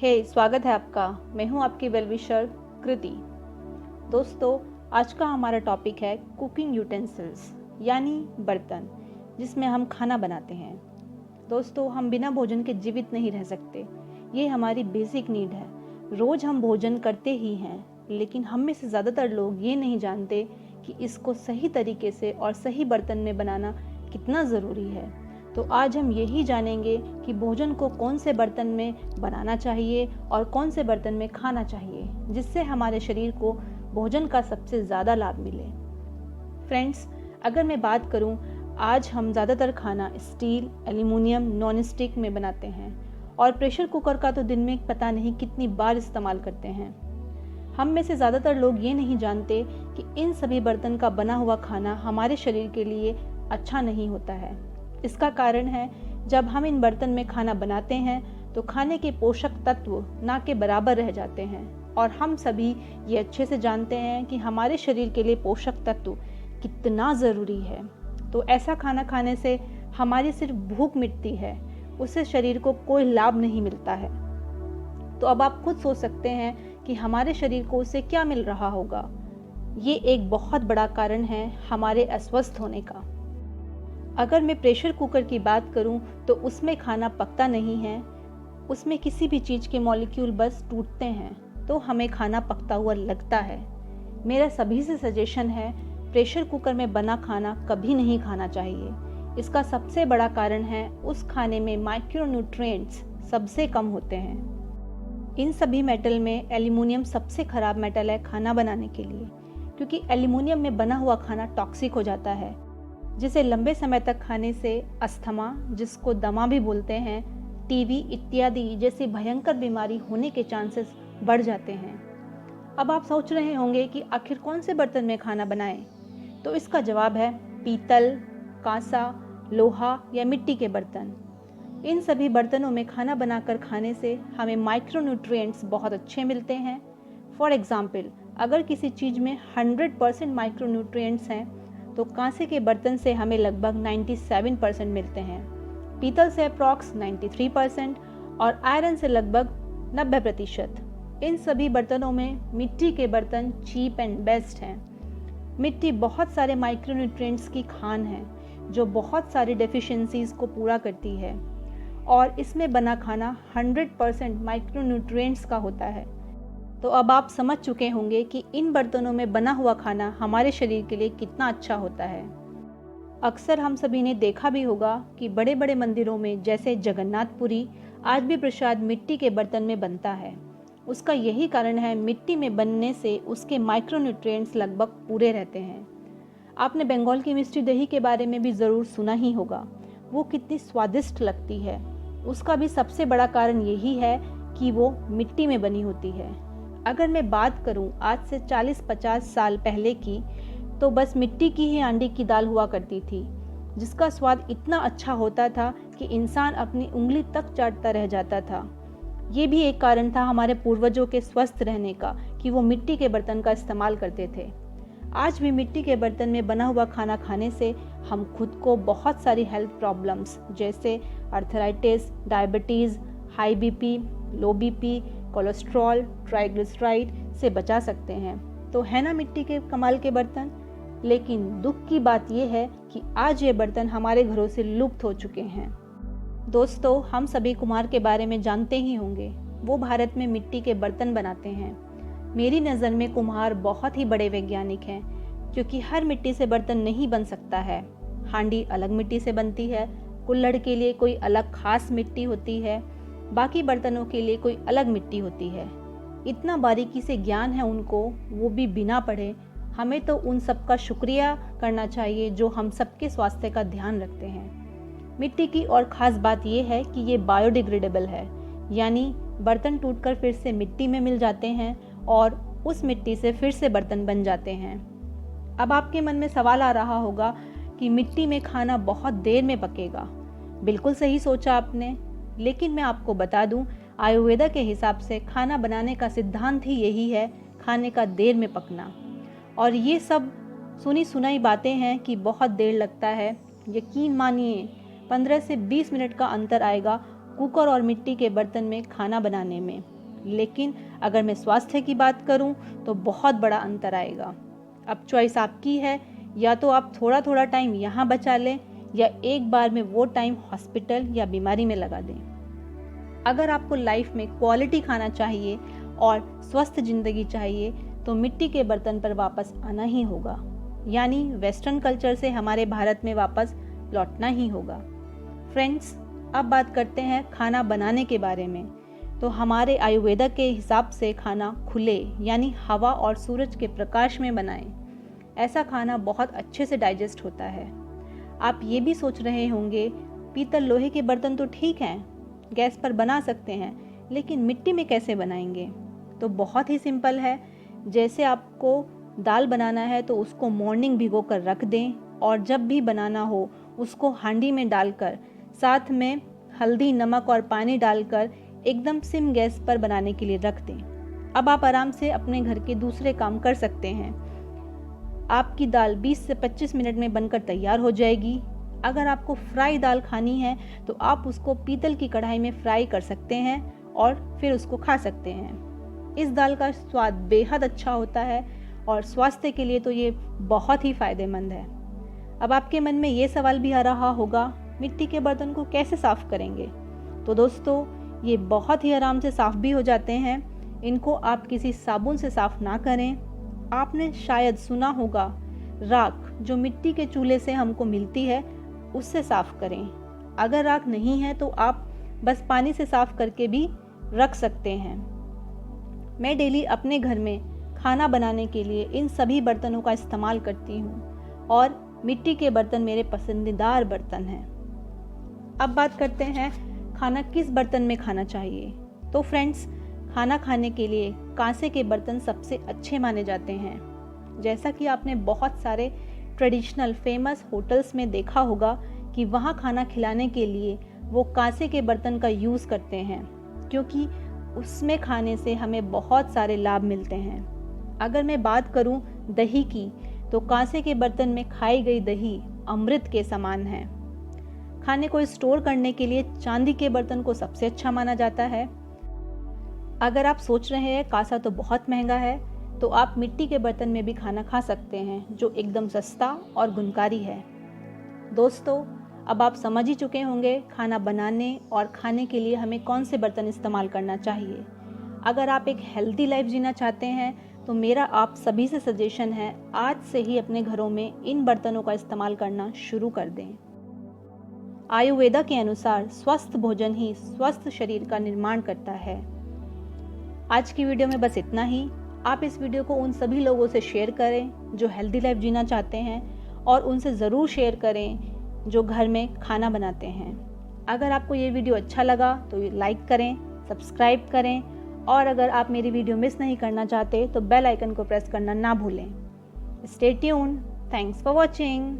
स्वागत है आपका। मैं हूं आपकी वेलविशर कृति। दोस्तों, आज का हमारा टॉपिक है कुकिंग यूटेंसिल्स यानी बर्तन जिसमें हम खाना बनाते हैं। दोस्तों, हम बिना भोजन के जीवित नहीं रह सकते। ये हमारी बेसिक नीड है। रोज़ हम भोजन करते ही हैं, लेकिन हम में से ज़्यादातर लोग ये नहीं जानते कि इसको सही तरीके से और सही बर्तन में बनाना कितना ज़रूरी है। तो आज हम यही जानेंगे कि भोजन को कौन से बर्तन में बनाना चाहिए और कौन से बर्तन में खाना चाहिए, जिससे हमारे शरीर को भोजन का सबसे ज़्यादा लाभ मिले। फ्रेंड्स, अगर मैं बात करूं, आज हम ज़्यादातर खाना स्टील, एल्युमिनियम, नॉन स्टिक में बनाते हैं और प्रेशर कुकर का तो दिन में पता नहीं कितनी बार इस्तेमाल करते हैं। हम में से ज़्यादातर लोग ये नहीं जानते कि इन सभी बर्तन का बना हुआ खाना हमारे शरीर के लिए अच्छा नहीं होता है। इसका कारण है, जब हम इन बर्तन में खाना बनाते हैं तो खाने के पोषक तत्व ना के बराबर रह जाते हैं और हम सभी ये अच्छे से जानते हैं कि हमारे शरीर के लिए पोषक तत्व कितना ज़रूरी है। तो ऐसा खाना खाने से हमारी सिर्फ भूख मिटती है, उससे शरीर को कोई लाभ नहीं मिलता है। तो अब आप खुद सोच सकते हैं कि हमारे शरीर को उससे क्या मिल रहा होगा। ये एक बहुत बड़ा कारण है हमारे अस्वस्थ होने का। अगर मैं प्रेशर कुकर की बात करूं तो उसमें खाना पकता नहीं है, उसमें किसी भी चीज़ के मॉलिक्यूल बस टूटते हैं तो हमें खाना पकता हुआ लगता है। मेरा सभी से सजेशन है, प्रेशर कुकर में बना खाना कभी नहीं खाना चाहिए। इसका सबसे बड़ा कारण है उस खाने में माइक्रोन्यूट्रिएंट्स सबसे कम होते हैं। इन सभी मेटल में एल्युमिनियम सबसे खराब मेटल है खाना बनाने के लिए, क्योंकि एल्युमिनियम में बना हुआ खाना टॉक्सिक हो जाता है, जिसे लंबे समय तक खाने से अस्थमा, जिसको दमा भी बोलते हैं, टीबी इत्यादि जैसी भयंकर बीमारी होने के चांसेस बढ़ जाते हैं। अब आप सोच रहे होंगे कि आखिर कौन से बर्तन में खाना बनाएं? तो इसका जवाब है पीतल, कांसा, लोहा या मिट्टी के बर्तन। इन सभी बर्तनों में खाना बनाकर खाने से हमें माइक्रोन्यूट्रिएंट्स बहुत अच्छे मिलते हैं। फॉर एग्जाम्पल, अगर किसी चीज़ में 100% माइक्रोन्यूट्रिएंट्स हैं तो कांसे के बर्तन से हमें लगभग 97% मिलते हैं, पीतल से अप्रॉक्स 93% और आयरन से लगभग 90%। इन सभी बर्तनों में मिट्टी के बर्तन चीप एंड बेस्ट हैं। मिट्टी बहुत सारे माइक्रोन्यूट्रिएंट्स की खान है जो बहुत सारी डेफिशिएंसीज को पूरा करती है और इसमें बना खाना 100% माइक्रोन्यूट्रिएंट्स का होता है। तो अब आप समझ चुके होंगे कि इन बर्तनों में बना हुआ खाना हमारे शरीर के लिए कितना अच्छा होता है। अक्सर हम सभी ने देखा भी होगा कि बड़े बड़े मंदिरों में, जैसे जगन्नाथपुरी, आज भी प्रसाद मिट्टी के बर्तन में बनता है। उसका यही कारण है, मिट्टी में बनने से उसके माइक्रोन्यूट्रिएंट्स लगभग पूरे रहते हैं। आपने बंगाल की मिष्टी दही के बारे में भी ज़रूर सुना ही होगा। वो कितनी स्वादिष्ट लगती है। उसका भी सबसे बड़ा कारण यही है कि वो मिट्टी में बनी होती है। अगर मैं बात करूं आज से 40-50 साल पहले की, तो बस मिट्टी की ही आंडी की दाल हुआ करती थी, जिसका स्वाद इतना अच्छा होता था कि इंसान अपनी उंगली तक चाटता रह जाता था। ये भी एक कारण था हमारे पूर्वजों के स्वस्थ रहने का कि वो मिट्टी के बर्तन का इस्तेमाल करते थे। आज भी मिट्टी के बर्तन में बना हुआ खाना खाने से हम खुद को बहुत सारी हेल्थ प्रॉब्लम्स जैसे अर्थराइटिस, डायबिटीज़, हाई बीपी, लो बीपी, कोलेस्ट्रॉल, ट्राइग्लिसराइड से बचा सकते हैं। तो है ना मिट्टी के कमाल के बर्तन। लेकिन दुख की बात यह है कि आज ये बर्तन हमारे घरों से लुप्त हो चुके हैं। दोस्तों, हम सभी कुम्हार के बारे में जानते ही होंगे। वो भारत में मिट्टी के बर्तन बनाते हैं। मेरी नज़र में कुम्हार बहुत ही बड़े वैज्ञानिक हैं, क्योंकि हर मिट्टी से बर्तन नहीं बन सकता है। हांडी अलग मिट्टी से बनती है, कुल्हड़ के लिए कोई अलग खास मिट्टी होती है, बाकी बर्तनों के लिए कोई अलग मिट्टी होती है। इतना बारीकी से ज्ञान है उनको, वो भी बिना पढ़े। हमें तो उन सब का शुक्रिया करना चाहिए जो हम सबके स्वास्थ्य का ध्यान रखते हैं। मिट्टी की और ख़ास बात यह है कि ये बायोडिग्रेडेबल है, यानी बर्तन टूटकर फिर से मिट्टी में मिल जाते हैं और उस मिट्टी से फिर से बर्तन बन जाते हैं। अब आपके मन में सवाल आ रहा होगा कि मिट्टी में खाना बहुत देर में पकेगा। बिल्कुल सही सोचा आपने, लेकिन मैं आपको बता दूं, आयुर्वेदा के हिसाब से खाना बनाने का सिद्धांत ही यही है, खाने का देर में पकना। और ये सब सुनी सुनाई बातें हैं कि बहुत देर लगता है। यकीन मानिए, 15 से 20 मिनट का अंतर आएगा कुकर और मिट्टी के बर्तन में खाना बनाने में। लेकिन अगर मैं स्वास्थ्य की बात करूं तो बहुत बड़ा अंतर आएगा। अब चॉइस आपकी है, या तो आप थोड़ा थोड़ा टाइम यहाँ बचा लें या एक बार में वो टाइम हॉस्पिटल या बीमारी में लगा दें। अगर आपको लाइफ में क्वालिटी खाना चाहिए और स्वस्थ जिंदगी चाहिए तो मिट्टी के बर्तन पर वापस आना ही होगा, यानी वेस्टर्न कल्चर से हमारे भारत में वापस लौटना ही होगा। फ्रेंड्स, अब बात करते हैं खाना बनाने के बारे में। तो हमारे आयुर्वेदा के हिसाब से खाना खुले यानी हवा और सूरज के प्रकाश में बनाएं। ऐसा खाना बहुत अच्छे से डाइजेस्ट होता है। आप ये भी सोच रहे होंगे पीतल लोहे के बर्तन तो ठीक हैं, गैस पर बना सकते हैं, लेकिन मिट्टी में कैसे बनाएंगे? तो बहुत ही सिंपल है। जैसे आपको दाल बनाना है तो उसको मॉर्निंग भिगो कर रख दें और जब भी बनाना हो उसको हांडी में डालकर साथ में हल्दी, नमक और पानी डालकर एकदम सिम गैस पर बनाने के लिए रख दें। अब आप आराम से अपने घर के दूसरे काम कर सकते हैं। आपकी दाल 20 से 25 मिनट में बनकर तैयार हो जाएगी। अगर आपको फ्राई दाल खानी है तो आप उसको पीतल की कढ़ाई में फ्राई कर सकते हैं और फिर उसको खा सकते हैं। इस दाल का स्वाद बेहद अच्छा होता है और स्वास्थ्य के लिए तो ये बहुत ही फायदेमंद है। अब आपके मन में ये सवाल भी आ रहा होगा, मिट्टी के बर्तन को कैसे साफ करेंगे? तो दोस्तों, ये बहुत ही आराम से साफ भी हो जाते हैं। इनको आप किसी साबुन से साफ ना करें। आपने शायद सुना होगा राख जो मिट्टी के चूल्हे से हमको मिलती है उससे साफ करें। अगर राख नहीं है तो आप बस पानी से साफ करके भी रख सकते हैं। मैं डेली अपने घर में खाना बनाने के लिए इन सभी बर्तनों का इस्तेमाल करती हूँ और मिट्टी के बर्तन मेरे पसंदीदार बर्तन हैं। अब बात करते हैं खाना किस बर्तन में खाना चाहिए। तो फ्रेंड्स, खाना खाने के लिए कांसे के बर्तन सबसे अच्छे माने जाते हैं। जैसा कि आपने बहुत सारे ट्रेडिशनल फेमस होटल्स में देखा होगा कि वहाँ खाना खिलाने के लिए वो कांसे के बर्तन का यूज़ करते हैं, क्योंकि उसमें खाने से हमें बहुत सारे लाभ मिलते हैं। अगर मैं बात करूं दही की, तो कांसे के बर्तन में खाई गई दही अमृत के समान है। खाने को स्टोर करने के लिए चांदी के बर्तन को सबसे अच्छा माना जाता है। अगर आप सोच रहे हैं कांसा तो बहुत महंगा है, तो आप मिट्टी के बर्तन में भी खाना खा सकते हैं जो एकदम सस्ता और गुणकारी है। दोस्तों, अब आप समझ ही चुके होंगे खाना बनाने और खाने के लिए हमें कौन से बर्तन इस्तेमाल करना चाहिए। अगर आप एक हेल्दी लाइफ जीना चाहते हैं तो मेरा आप सभी से सजेशन है, आज से ही अपने घरों में इन बर्तनों का इस्तेमाल करना शुरू कर दें। आयुर्वेदा के अनुसार स्वस्थ भोजन ही स्वस्थ शरीर का निर्माण करता है। आज की वीडियो में बस इतना ही। आप इस वीडियो को उन सभी लोगों से शेयर करें जो हेल्दी लाइफ जीना चाहते हैं, और उनसे ज़रूर शेयर करें जो घर में खाना बनाते हैं। अगर आपको ये वीडियो अच्छा लगा तो लाइक करें, सब्सक्राइब करें, और अगर आप मेरी वीडियो मिस नहीं करना चाहते तो बेल आइकन को प्रेस करना ना भूलें। Stay tuned. Thanks for watching.